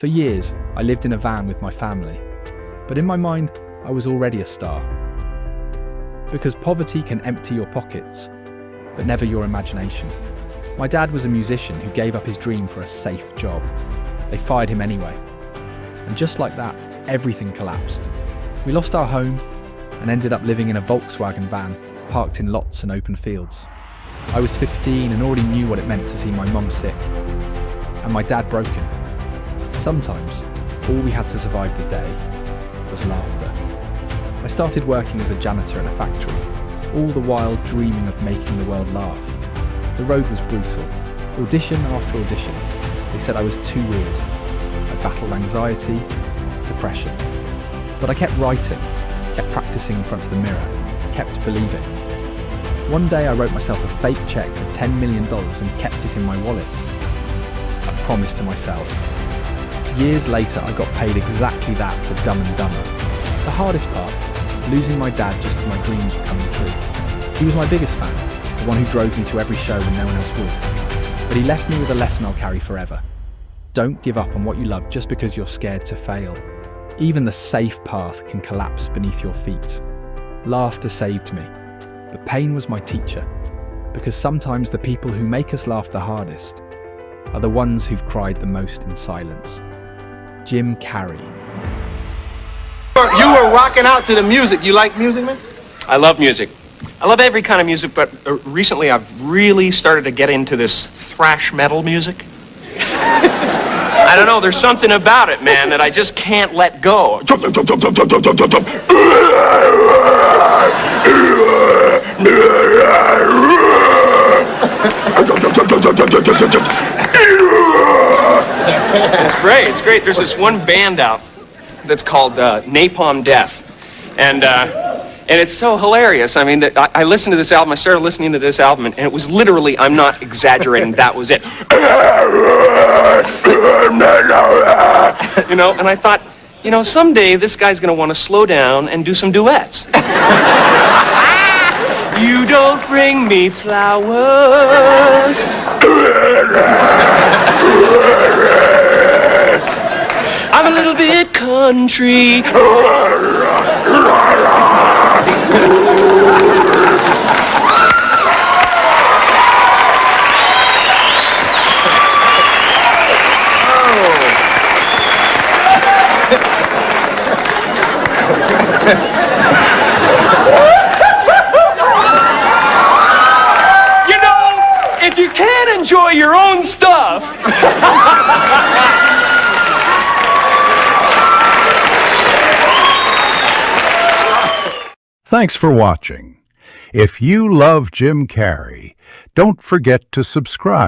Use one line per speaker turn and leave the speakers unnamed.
For years, I lived in a van with my family, but in my mind, I was already a star. Because poverty can empty your pockets, but never your imagination. My dad was a musician who gave up his dream for a safe job. They fired him anyway. And just like that, everything collapsed. We lost our home and ended up living in a Volkswagen van parked in lots and open fields. I was 15 and already knew what it meant to see my mum sick and my dad broken. Sometimes, all we had to survive the day was laughter. I started working as a janitor in a factory, all the while dreaming of making the world laugh. The road was brutal. Audition after audition, they said I was too weird. I battled anxiety, depression. But I kept writing, kept practicing in front of the mirror, kept believing. One day I wrote myself a fake check for $10 million and kept it in my wallet. A promise to myself. Years later, I got paid exactly that for Dumb and Dumber. The hardest part, losing my dad just as my dreams were coming true. He was my biggest fan, the one who drove me to every show when no one else would. But he left me with a lesson I'll carry forever. Don't give up on what you love just because you're scared to fail. Even the safe path can collapse beneath your feet. Laughter saved me, but pain was my teacher, because sometimes the people who make us laugh the hardest are the ones who've cried the most in silence. Jim Carrey.
You were rocking out to the music. You like music, man?
I love music. I love every kind of music, but recently I've really started to get into this thrash metal music. I don't know, there's something about it, man, that I just can't let go. It's great. There's this one band out that's called Napalm Death, and it's so hilarious. I mean, I listened to this album, I started listening to this album, and it was literally, I'm not exaggerating, that was it. You know, and I thought, you know, someday this guy's gonna want to slow down and do some duets. You don't bring me flowers. I'm a little bit country. You know, if you can't enjoy your own stuff.
Thanks for watching. If you love Jim Carrey, don't forget to subscribe.